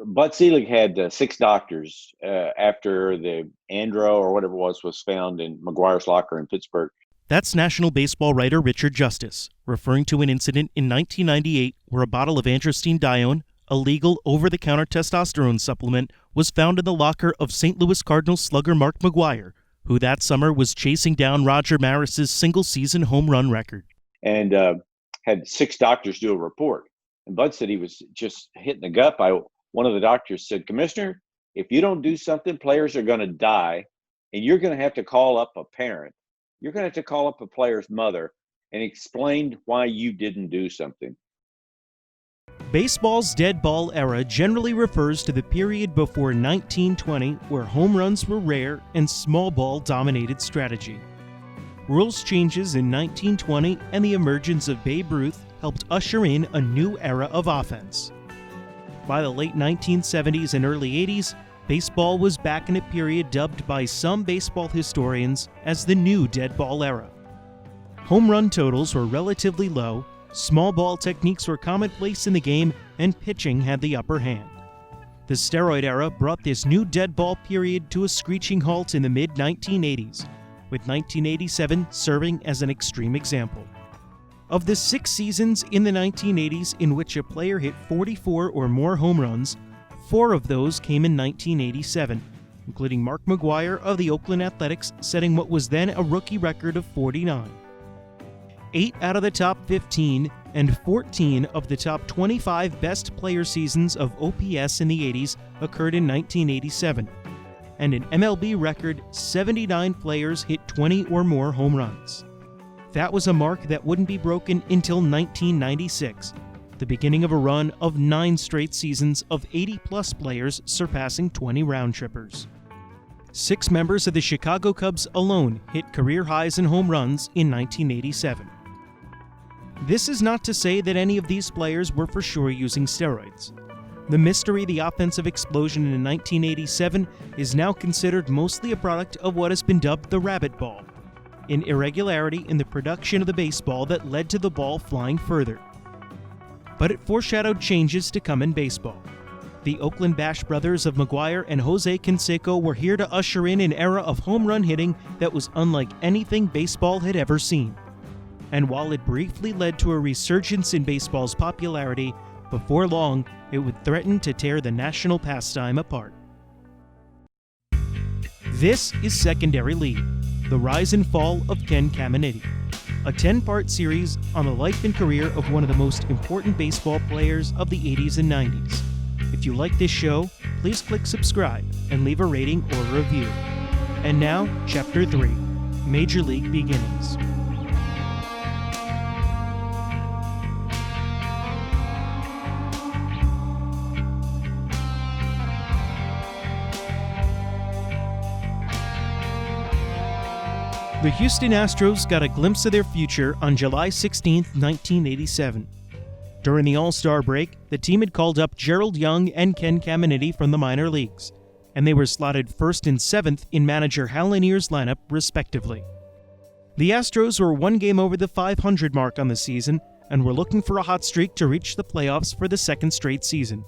Bud Selig had 6 doctors after the andro or whatever it was found in McGuire's locker in Pittsburgh. That's National Baseball writer Richard Justice, referring to an incident in 1998 where a bottle of androstenedione, a legal over-the-counter testosterone supplement, was found in the locker of St. Louis Cardinals slugger Mark McGwire, who that summer was chasing down Roger Maris's single-season home run record. And had 6 doctors do a report. And Bud said he was just hit in the gut by one of the doctors said, "Commissioner, if you don't do something, players are going to die, and you're going to have to call up a parent. You're going to have to call up a player's mother and explain why you didn't do something." Baseball's dead ball era generally refers to the period before 1920 where home runs were rare and small ball dominated strategy. Rules changes in 1920 and the emergence of Babe Ruth helped usher in a new era of offense. By the late 1970s and early 80s, baseball was back in a period dubbed by some baseball historians as the new dead ball era. Home run totals were relatively low, small ball techniques were commonplace in the game, and pitching had the upper hand. The steroid era brought this new dead ball period to a screeching halt in the mid-1980s, with 1987 serving as an extreme example. Of the 6 seasons in the 1980s in which a player hit 44 or more home runs, 4 of those came in 1987, including Mark McGwire of the Oakland Athletics setting what was then a rookie record of 49. 8 out of the top 15 and 14 of the top 25 best player seasons of OPS in the 80s occurred in 1987, and an MLB record 79 players hit 20 or more home runs. That was a mark that wouldn't be broken until 1996, the beginning of a run of 9 straight seasons of 80-plus players surpassing 20 round-trippers. 6 members of the Chicago Cubs alone hit career highs in home runs in 1987. This is not to say that any of these players were for sure using steroids. The mystery of the offensive explosion in 1987 is now considered mostly a product of what has been dubbed the rabbit ball, an irregularity in the production of the baseball that led to the ball flying further. But it foreshadowed changes to come in baseball. The Oakland Bash brothers of McGwire and Jose Canseco were here to usher in an era of home run hitting that was unlike anything baseball had ever seen. And while it briefly led to a resurgence in baseball's popularity, before long it would threaten to tear the national pastime apart. This is Secondary Lead, the rise and fall of Ken Caminiti, a 10-part series on the life and career of one of the most important baseball players of the 80s and 90s. If you like this show, please click subscribe and leave a rating or a review. And now, Chapter 3, Major League Beginnings. The Houston Astros got a glimpse of their future on July 16, 1987. During the All-Star break, the team had called up Gerald Young and Ken Caminiti from the minor leagues, and they were slotted 1st and 7th in manager Hal Lanier's lineup, respectively. The Astros were 1 game over the 500 mark on the season and were looking for a hot streak to reach the playoffs for the 2nd straight season.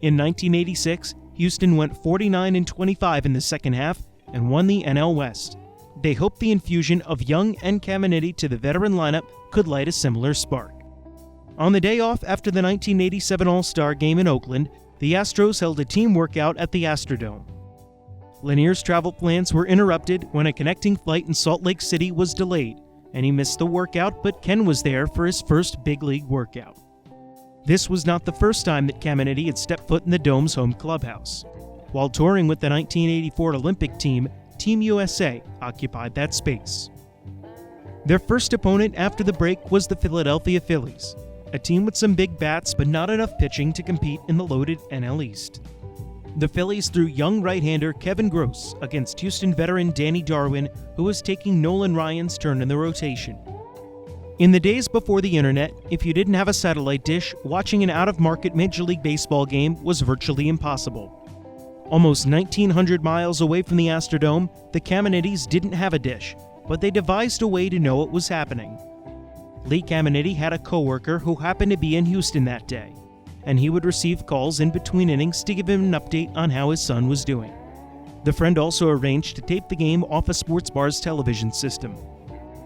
In 1986, Houston went 49-25 in the second half and won the NL West. They hoped the infusion of Young and Caminiti to the veteran lineup could light a similar spark. On the day off after the 1987 All-Star Game in Oakland, the Astros held a team workout at the Astrodome. Lanier's travel plans were interrupted when a connecting flight in Salt Lake City was delayed, and he missed the workout, but Ken was there for his first big league workout. This was not the first time that Caminiti had stepped foot in the Dome's home clubhouse. While touring with the 1984 Olympic team, Team USA occupied that space. Their first opponent after the break was the Philadelphia Phillies, a team with some big bats but not enough pitching to compete in the loaded NL East. The Phillies threw young right-hander Kevin Gross against Houston veteran Danny Darwin, who was taking Nolan Ryan's turn in the rotation. In the days before the internet, if you didn't have a satellite dish, watching an out-of-market Major League Baseball game was virtually impossible. Almost 1,900 miles away from the Astrodome, the Caminitis didn't have a dish, but they devised a way to know what was happening. Lee Caminiti had a coworker who happened to be in Houston that day, and he would receive calls in between innings to give him an update on how his son was doing. The friend also arranged to tape the game off a sports bar's television system.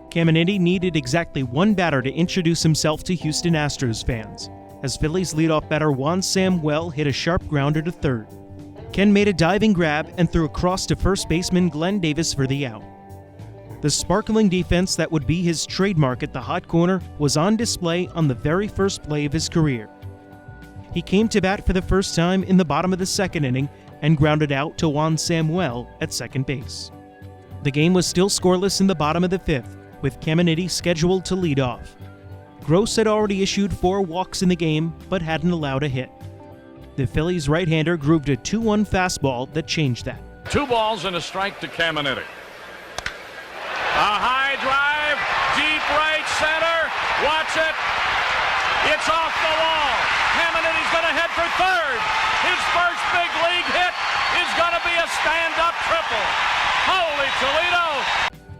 Caminiti needed exactly one batter to introduce himself to Houston Astros fans, as Phillies leadoff batter Juan Samuel hit a sharp grounder to third. Ken made a diving grab and threw across to first baseman Glenn Davis for the out. The sparkling defense that would be his trademark at the hot corner was on display on the very first play of his career. He came to bat for the first time in the bottom of the second inning and grounded out to Juan Samuel at second base. The game was still scoreless in the bottom of the fifth, with Caminiti scheduled to lead off. Gross had already issued 4 walks in the game, but hadn't allowed a hit. The Phillies right-hander grooved a 2-1 fastball that changed that. 2 balls and a strike to Caminiti. A high drive, deep right center. Watch it. It's off the wall. Caminiti's going to head for third. His first big league hit is going to be a stand-up triple. Holy Toledo!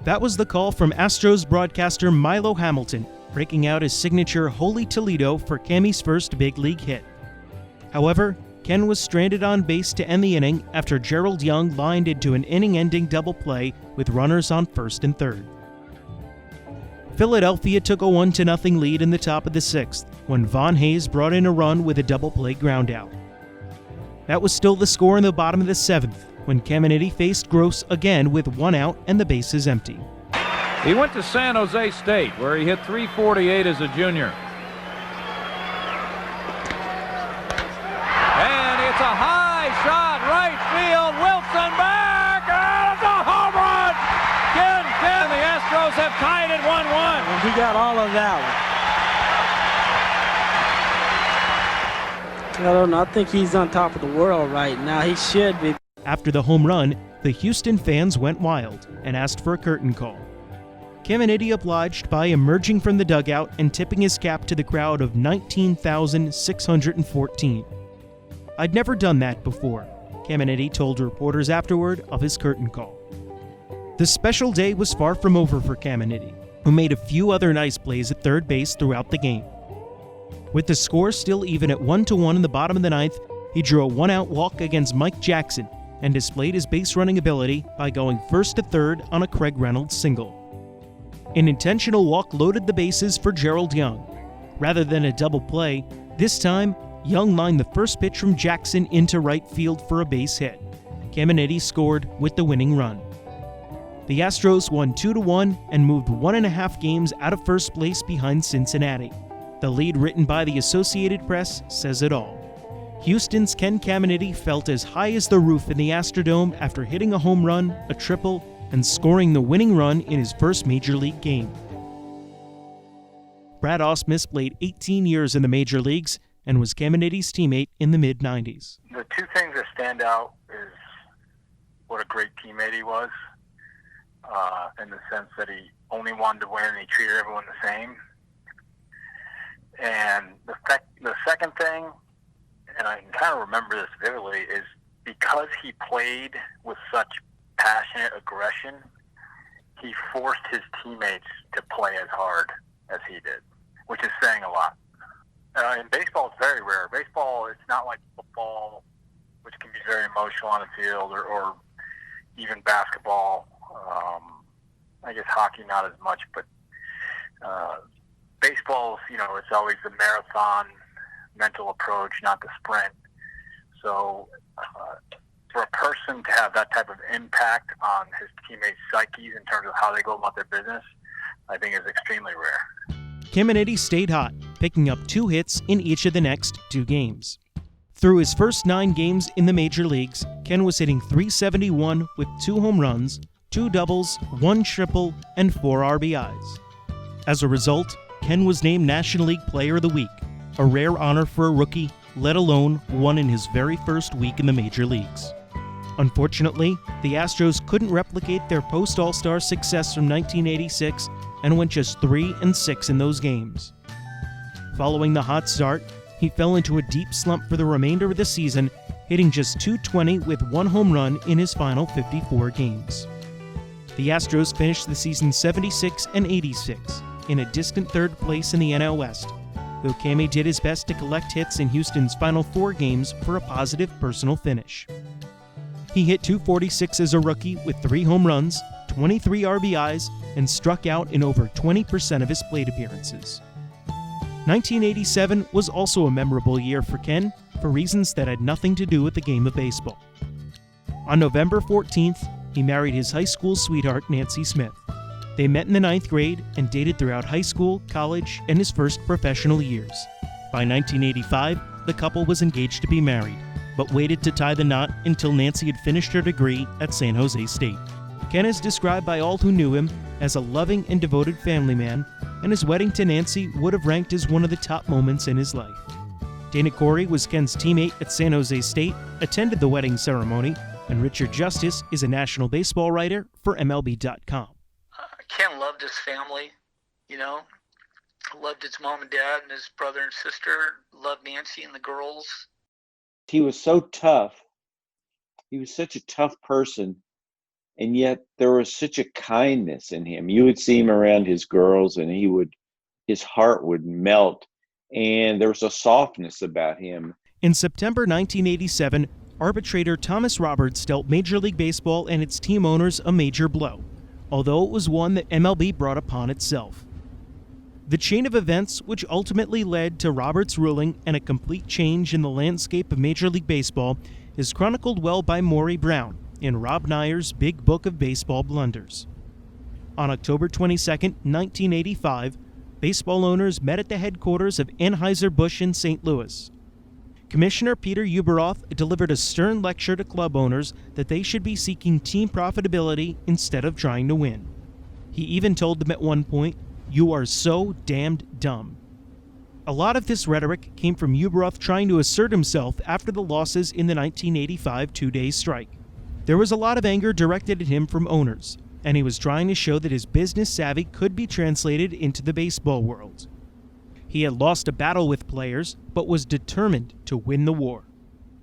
That was the call from Astros broadcaster Milo Hamilton, breaking out his signature Holy Toledo for Cammy's first big league hit. However, Ken was stranded on base to end the inning after Gerald Young lined into an inning-ending double play with runners on first and third. Philadelphia took a 1-0 lead in the top of the sixth when Von Hayes brought in a run with a double play groundout. That was still the score in the bottom of the seventh when Caminiti faced Gross again with 1 out and the bases empty. He went to San Jose State, where he hit .348 as a junior. And it's a high shot, right field. Wilson back, and it's a home run! Ken, the Astros have tied it 1-1. And he got all of that one. I don't know. I think he's on top of the world right now. He should be. After the home run, the Houston fans went wild and asked for a curtain call. Caminiti obliged by emerging from the dugout and tipping his cap to the crowd of 19,614. "I'd never done that before," Caminiti told reporters afterward of his curtain call. The special day was far from over for Caminiti, who made a few other nice plays at third base throughout the game. With the score still even at 1-1 in the bottom of the ninth, he drew a 1-out walk against Mike Jackson and displayed his base-running ability by going first to third on a Craig Reynolds single. An intentional walk loaded the bases for Gerald Young. Rather than a double play, this time, Young lined the first pitch from Jackson into right field for a base hit. Caminiti scored with the winning run. The Astros won 2-1 and moved 1.5 games out of first place behind Cincinnati. The lead written by the Associated Press says it all. Houston's Ken Caminiti felt as high as the roof in the Astrodome after hitting a home run, a triple, and scoring the winning run in his first Major League game. Brad Ausmus played 18 years in the Major Leagues and was Caminiti's teammate in the mid-90s. The 2 things that stand out is what a great teammate he was, in the sense that he only wanted to win and he treated everyone the same. And the second thing, and I can kind of remember this vividly, is because he played with such passionate aggression, he forced his teammates to play as hard as he did, which is saying a lot. In baseball, it's very rare. Baseball, it's not like football, which can be very emotional on the field, or even basketball. I guess hockey not as much, but baseball, it's always the marathon mental approach, not the sprint. So for a person to have that type of impact on his teammates' psyches in terms of how they go about their business, I think is extremely rare. Caminiti stayed hot, picking up 2 hits in each of the next 2 games. Through his first 9 games in the major leagues, Ken was hitting .371 with 2 home runs, 2 doubles, 1 triple, and 4 RBIs. As a result, Ken was named National League Player of the Week, a rare honor for a rookie, let alone one in his very first week in the major leagues. Unfortunately, the Astros couldn't replicate their post-All-Star success from 1986 and went just 3-6 in those games. Following the hot start, he fell into a deep slump for the remainder of the season, hitting just .220 with 1 home run in his final 54 games. The Astros finished the season 76-86, in a distant third place in the NL West, though Cammy did his best to collect hits in Houston's final 4 games for a positive personal finish. He hit .246 as a rookie with 3 home runs, 23 RBIs, and struck out in over 20% of his plate appearances. 1987 was also a memorable year for Ken for reasons that had nothing to do with the game of baseball. On November 14th, he married his high school sweetheart, Nancy Smith. They met in the 9th grade and dated throughout high school, college, and his first professional years. By 1985, the couple was engaged to be married, but waited to tie the knot until Nancy had finished her degree at San Jose State. Ken is described by all who knew him as a loving and devoted family man, and his wedding to Nancy would have ranked as one of the top moments in his life. Dana Corey was Ken's teammate at San Jose State, attended the wedding ceremony, and Richard Justice is a national baseball writer for MLB.com. Ken loved his family, loved his mom and dad and his brother and sister, loved Nancy and the girls. He was so tough. He was such a tough person, and yet there was such a kindness in him. You would see him around his girls, and his heart would melt, and there was a softness about him. In September 1987, arbitrator Thomas Roberts dealt Major League Baseball and its team owners a major blow, although it was one that MLB brought upon itself. The chain of events which ultimately led to Roberts' ruling and a complete change in the landscape of Major League Baseball is chronicled well by Maury Brown in Rob Neyer's Big Book of Baseball Blunders. On October 22, 1985, baseball owners met at the headquarters of Anheuser-Busch in St. Louis. Commissioner Peter Ueberroth delivered a stern lecture to club owners that they should be seeking team profitability instead of trying to win. He even told them at one point, "You are so damned dumb." A lot of this rhetoric came from Ueberroth trying to assert himself after the losses in the 1985 two-day strike. There was a lot of anger directed at him from owners, and he was trying to show that his business savvy could be translated into the baseball world. He had lost a battle with players, but was determined to win the war.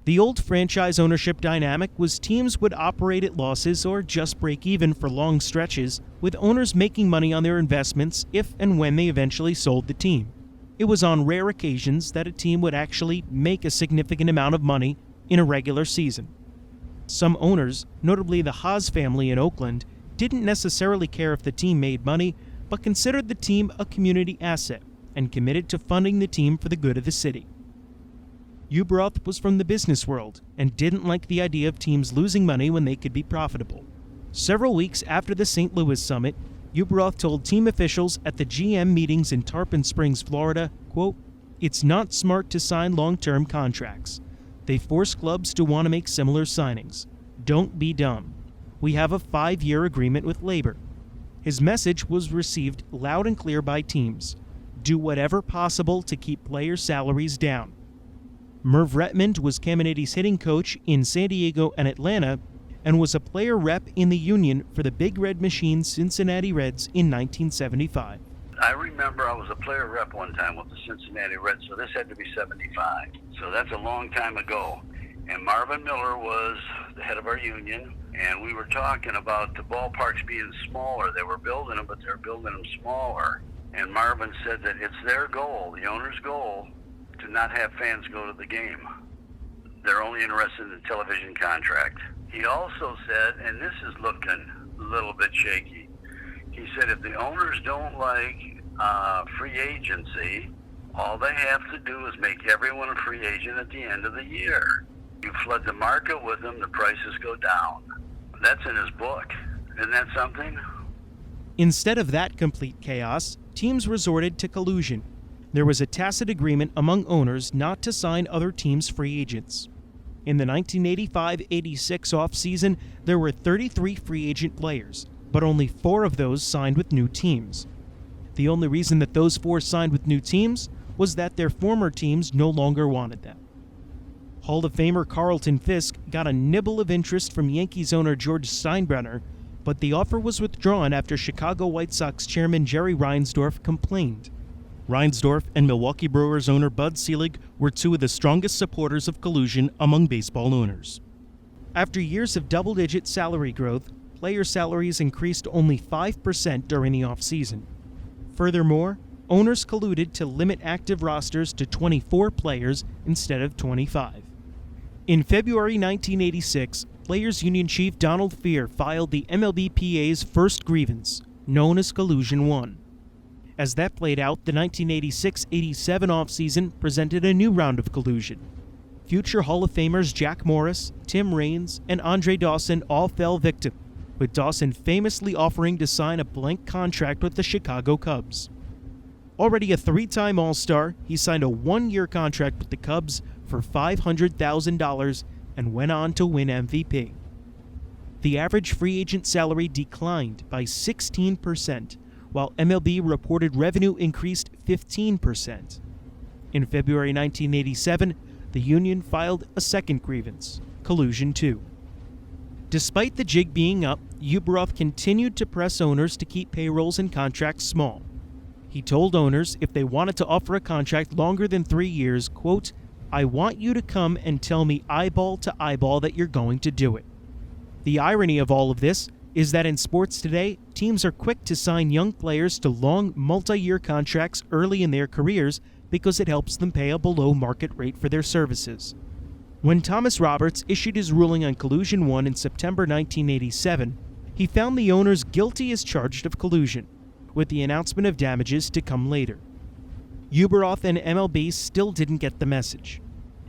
The old franchise ownership dynamic was teams would operate at losses or just break even for long stretches, with owners making money on their investments if and when they eventually sold the team. It was on rare occasions that a team would actually make a significant amount of money in a regular season. Some owners, notably the Haas family in Oakland, didn't necessarily care if the team made money, but considered the team a community asset and committed to funding the team for the good of the city. Ueberroth was from the business world and didn't like the idea of teams losing money when they could be profitable. Several weeks after the St. Louis summit, Ueberroth told team officials at the GM meetings in Tarpon Springs, Florida, quote, "It's not smart to sign long-term contracts. They force clubs to want to make similar signings. Don't be dumb. We have a 5-year agreement with labor." His message was received loud and clear by teams. Do whatever possible to keep players' salaries down. Merv Retmond was Caminiti's hitting coach in San Diego and Atlanta, and was a player rep in the union for the Big Red Machine Cincinnati Reds in 1975. I remember I was a player rep one time with the Cincinnati Reds, so this had to be 75. So that's a long time ago. And Marvin Miller was the head of our union, and we were talking about the ballparks being smaller. They were building them, but they're building them smaller. And Marvin said that it's their goal, the owner's goal, to not have fans go to the game. They're only interested in the television contract. He also said, and this is looking a little bit shaky, he said if the owners don't like free agency, all they have to do is make everyone a free agent at the end of the year. You flood the market with them, the prices go down. That's in his book. Isn't that something? Instead of that complete chaos, teams resorted to collusion. There was a tacit agreement among owners not to sign other teams' free agents. In the 1985-86 offseason, there were 33 free agent players, but only 4 of those signed with new teams. The only reason that those 4 signed with new teams was that their former teams no longer wanted them. Hall of Famer Carlton Fisk got a nibble of interest from Yankees owner George Steinbrenner, but the offer was withdrawn after Chicago White Sox chairman Jerry Reinsdorf complained. Reinsdorf and Milwaukee Brewers owner Bud Selig were 2 of the strongest supporters of collusion among baseball owners. After years of double-digit salary growth, player salaries increased only 5% during the offseason. Furthermore, owners colluded to limit active rosters to 24 players instead of 25. In February 1986, Players Union Chief Donald Fear filed the MLBPA's first grievance, known as Collusion 1. As that played out, the 1986-87 offseason presented a new round of collusion. Future Hall of Famers Jack Morris, Tim Raines, and Andre Dawson all fell victim, with Dawson famously offering to sign a blank contract with the Chicago Cubs. Already a three-time All-Star, he signed a one-year contract with the Cubs for $500,000 and went on to win MVP. The average free agent salary declined by 16%, while MLB reported revenue increased 15%. In February 1987, the union filed a second grievance, Collusion 2. Despite the jig being up, Uberoth continued to press owners to keep payrolls and contracts small. He told owners if they wanted to offer a contract longer than 3 years, quote, "I want you to come and tell me eyeball to eyeball that you're going to do it." The irony of all of this is that in sports today, teams are quick to sign young players to long, multi-year contracts early in their careers because it helps them pay a below-market rate for their services. When Thomas Roberts issued his ruling on Collusion 1 in September 1987, he found the owners guilty as charged of collusion, with the announcement of damages to come later. Uberoth and MLB still didn't get the message,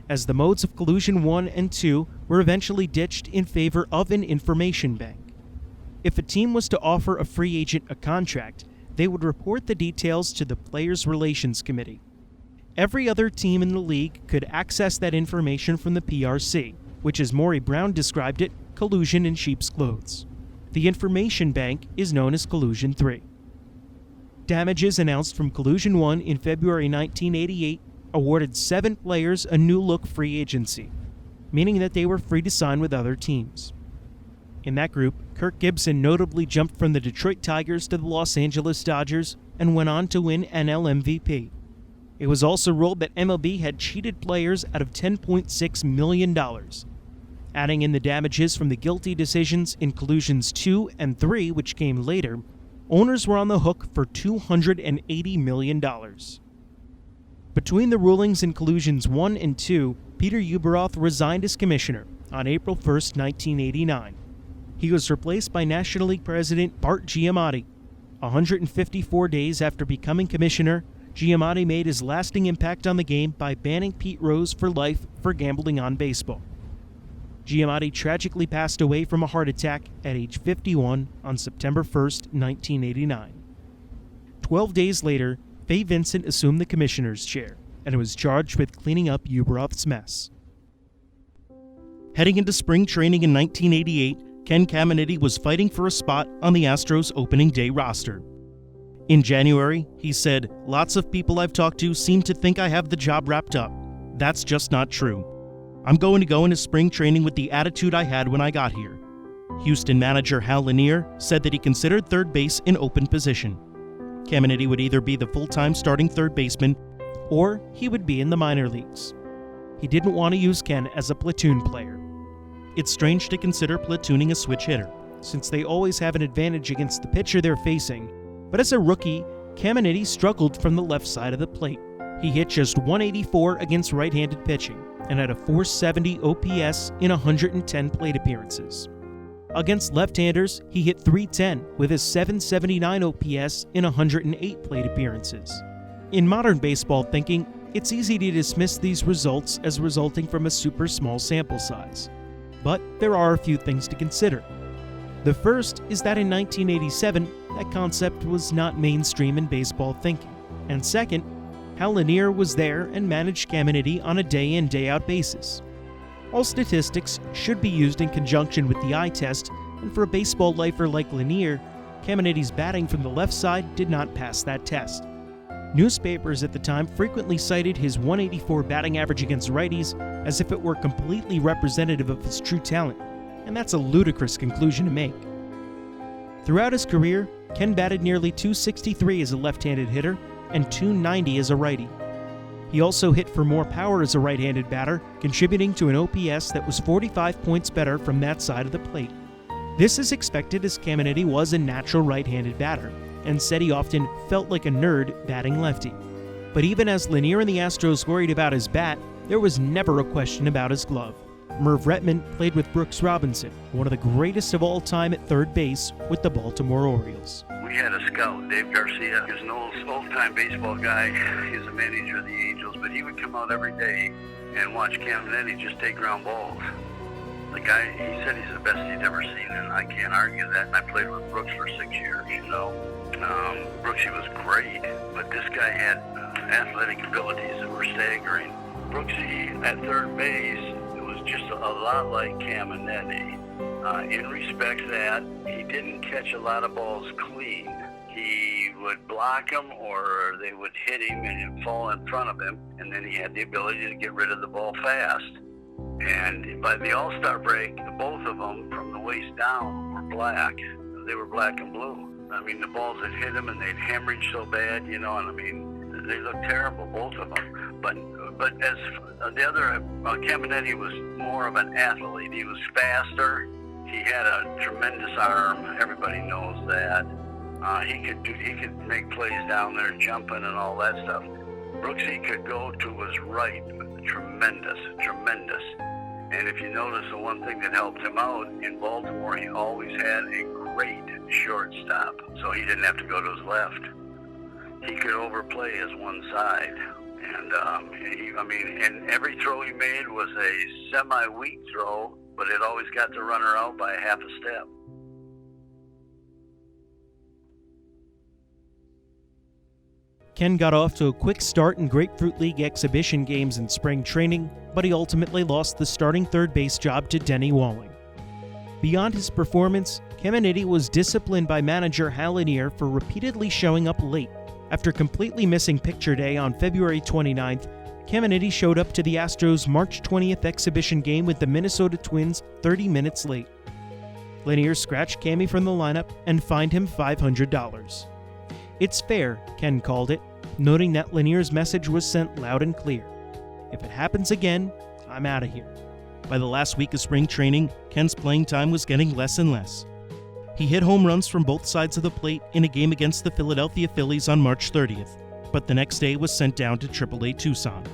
as the modes of Collusion 1 and 2 were eventually ditched in favor of an information bank. If a team was to offer a free agent a contract, they would report the details to the Players' Relations Committee. Every other team in the league could access that information from the PRC, which, as Maury Brown described it, collusion in sheep's clothes. The information bank is known as Collusion 3. Damages announced from Collusion 1 in February 1988 awarded 7 players a new-look free agency, meaning that they were free to sign with other teams. In that group, Kirk Gibson notably jumped from the Detroit Tigers to the Los Angeles Dodgers and went on to win NL MVP. It was also ruled that MLB had cheated players out of $10.6 million. Adding in the damages from the guilty decisions in Collusions 2 and 3, which came later, owners were on the hook for $280 million. Between the rulings in Collusions 1 and 2, Peter Uberoth resigned as commissioner on April 1, 1989. He was replaced by National League President Bart Giamatti. 154 days after becoming commissioner, Giamatti made his lasting impact on the game by banning Pete Rose for life for gambling on baseball. Giamatti tragically passed away from a heart attack at age 51 on September 1, 1989. 12 days later, Fay Vincent assumed the commissioner's chair and was charged with cleaning up Uberoth's mess. Heading into spring training in 1988, Ken Caminiti was fighting for a spot on the Astros opening day roster. In January, he said, "Lots of people I've talked to seem to think I have the job wrapped up. That's just not true. I'm going to go into spring training with the attitude I had when I got here." Houston manager Hal Lanier said that he considered third base an open position. Caminiti would either be the full-time starting third baseman, or he would be in the minor leagues. He didn't want to use Ken as a platoon player. It's strange to consider platooning a switch hitter, since they always have an advantage against the pitcher they're facing, but as a rookie, Caminiti struggled from the left side of the plate. He hit just .184 against right-handed pitching, and had a .470 OPS in 110 plate appearances. Against left-handers, he hit .310 with a .779 OPS in 108 plate appearances. In modern baseball thinking, it's easy to dismiss these results as resulting from a super small sample size. But there are a few things to consider. The first is that in 1987, that concept was not mainstream in baseball thinking. And second, Hal Lanier was there and managed Caminiti on a day-in, day-out basis. All statistics should be used in conjunction with the eye test, and for a baseball lifer like Lanier, Caminiti's batting from the left side did not pass that test. Newspapers at the time frequently cited his .184 batting average against righties as if it were completely representative of his true talent, and that's a ludicrous conclusion to make. Throughout his career, Ken batted nearly .263 as a left-handed hitter and .290 as a righty. He also hit for more power as a right-handed batter, contributing to an OPS that was 45 points better from that side of the plate. This is expected as Caminiti was a natural right-handed batter, and said he often felt like a nerd batting lefty. But even as Lanier and the Astros worried about his bat, there was never a question about his glove. Merv Retman played with Brooks Robinson, one of the greatest of all time at third base with the Baltimore Orioles. We had a scout, Dave Garcia. He was an old-time baseball guy. He was a manager of the Angels, but he would come out every day and watch Caminiti just take ground balls. The guy, he said he's the best he'd ever seen, and I can't argue that. And I played with Brooks for 6 years, Brooksy was great, but this guy had athletic abilities that were staggering. Brooksy, at third base, was just a lot like Caminiti. In respect that he didn't catch a lot of balls clean. He would block them or they would hit him and it'd fall in front of him, and then he had the ability to get rid of the ball fast. And by the All-Star break, both of them from the waist down were black. They were black and blue. I mean, the balls that hit him and they'd hemorrhage so bad, and I mean, they looked terrible, both of them. But as the other, Caminiti was more of an athlete. He was faster. He had a tremendous arm. Everybody knows that. He could make plays down there, jumping and all that stuff. Brooksy could go to his right. Tremendous. And if you notice, the one thing that helped him out in Baltimore, he always had a great shortstop, so he didn't have to go to his left. He could overplay his one side. And every throw he made was a semi-weak throw, but it always got the runner out by a half a step. Ken got off to a quick start in Grapefruit League exhibition games in spring training, but he ultimately lost the starting third base job to Denny Walling. Beyond his performance, Caminiti was disciplined by manager Hal Lanier for repeatedly showing up late. After completely missing picture day on February 29th, Caminiti showed up to the Astros' March 20th exhibition game with the Minnesota Twins 30 minutes late. Lanier scratched Cammy from the lineup and fined him $500. It's fair, Ken called it, noting that Lanier's message was sent loud and clear. If it happens again, I'm out of here. By the last week of spring training, Ken's playing time was getting less and less. He hit home runs from both sides of the plate in a game against the Philadelphia Phillies on March 30th, but the next day was sent down to AAA Tucson.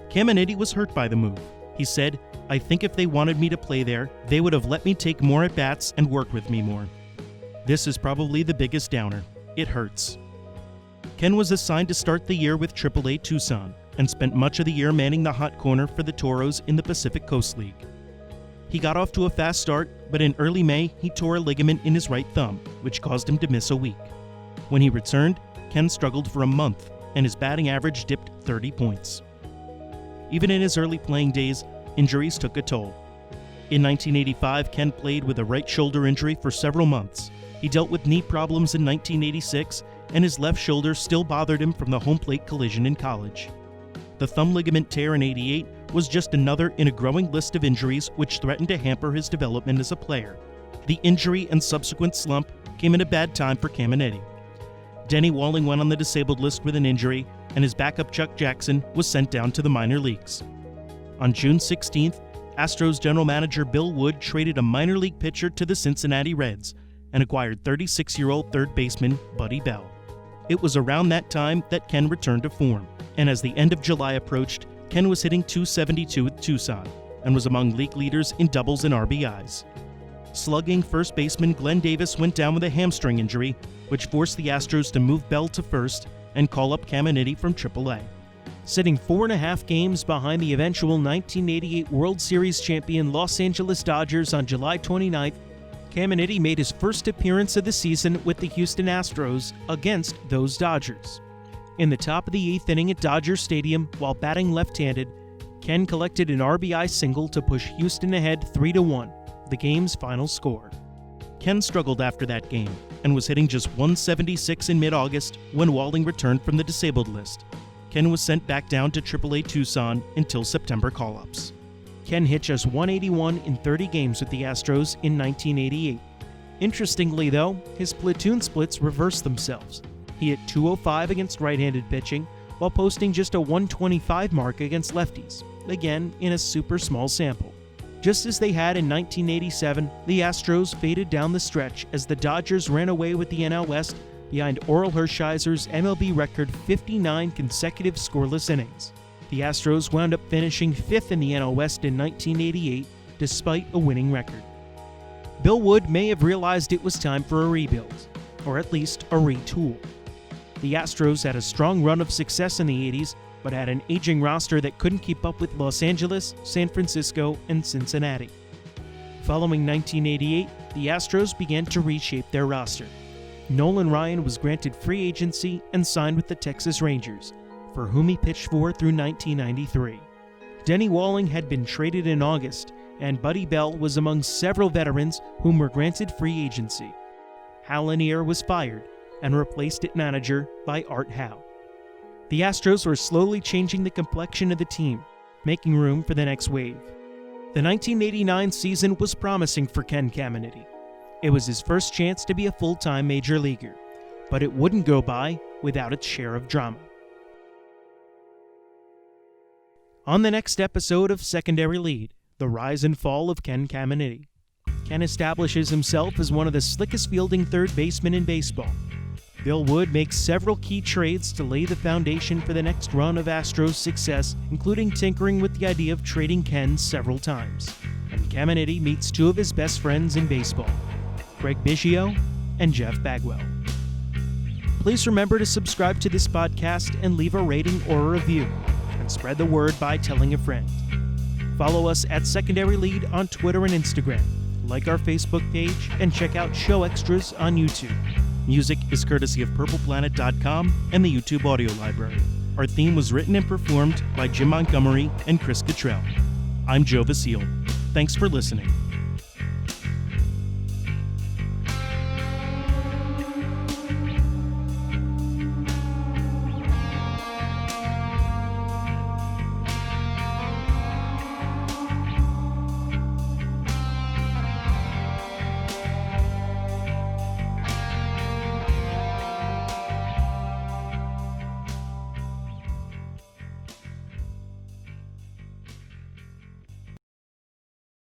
Caminiti was hurt by the move. He said, "I think if they wanted me to play there, they would have let me take more at-bats and work with me more." This is probably the biggest downer. It hurts. Ken was assigned to start the year with AAA Tucson and spent much of the year manning the hot corner for the Toros in the Pacific Coast League. He got off to a fast start, but in early May, he tore a ligament in his right thumb, which caused him to miss a week. When he returned, Ken struggled for a month, and his batting average dipped 30 points. Even in his early playing days, injuries took a toll. In 1985, Ken played with a right shoulder injury for several months. He dealt with knee problems in 1986, and his left shoulder still bothered him from the home plate collision in college. The thumb ligament tear in '88 was just another in a growing list of injuries which threatened to hamper his development as a player. The injury and subsequent slump came at a bad time for Caminiti. Denny Walling went on the disabled list with an injury, and his backup Chuck Jackson was sent down to the minor leagues. On June 16th, Astros general manager Bill Wood traded a minor league pitcher to the Cincinnati Reds and acquired 36-year-old third baseman Buddy Bell. It was around that time that Ken returned to form, and as the end of July approached, Ken was hitting .272 with Tucson and was among league leaders in doubles and RBIs. Slugging first baseman Glenn Davis went down with a hamstring injury, which forced the Astros to move Bell to first and call up Caminiti from AAA. Sitting 4.5 games behind the eventual 1988 World Series champion Los Angeles Dodgers on July 29th, Caminiti made his first appearance of the season with the Houston Astros against those Dodgers. In the top of the 8th inning at Dodger Stadium, while batting left-handed, Ken collected an RBI single to push Houston ahead 3-1, the game's final score. Ken struggled after that game and was hitting just .176 in mid-August when Walling returned from the disabled list. Ken was sent back down to AAA Tucson until September call-ups. Ken hit just .181 in 30 games with the Astros in 1988. Interestingly, though, his platoon splits reversed themselves. He hit .205 against right-handed pitching, while posting just a .125 mark against lefties, again in a super small sample. Just as they had in 1987, the Astros faded down the stretch as the Dodgers ran away with the NL West behind Orel Hershiser's MLB record 59 consecutive scoreless innings. The Astros wound up finishing 5th in the NL West in 1988, despite a winning record. Bill Wood may have realized it was time for a rebuild, or at least a retool. The Astros had a strong run of success in the 80s, but had an aging roster that couldn't keep up with Los Angeles, San Francisco, and Cincinnati. Following 1988, the Astros began to reshape their roster. Nolan Ryan was granted free agency and signed with the Texas Rangers, for whom he pitched for through 1993. Denny Walling had been traded in August, and Buddy Bell was among several veterans whom were granted free agency. Hal Lanier was fired and replaced at manager by Art Howe. The Astros were slowly changing the complexion of the team, making room for the next wave. The 1989 season was promising for Ken Caminiti. It was his first chance to be a full-time major leaguer, but it wouldn't go by without its share of drama. On the next episode of Secondary Lead, the rise and fall of Ken Caminiti. Ken establishes himself as one of the slickest fielding third basemen in baseball. Bill Wood makes several key trades to lay the foundation for the next run of Astros success, including tinkering with the idea of trading Ken several times. And Caminiti meets two of his best friends in baseball, Craig Biggio and Jeff Bagwell. Please remember to subscribe to this podcast and leave a rating or a review, and spread the word by telling a friend. Follow us at Secondary Lead on Twitter and Instagram, like our Facebook page, and check out show extras on YouTube. Music is courtesy of PurplePlanet.com and the YouTube audio library. Our theme was written and performed by Jim Montgomery and Chris Cottrell. I'm Joe Vasile. Thanks for listening.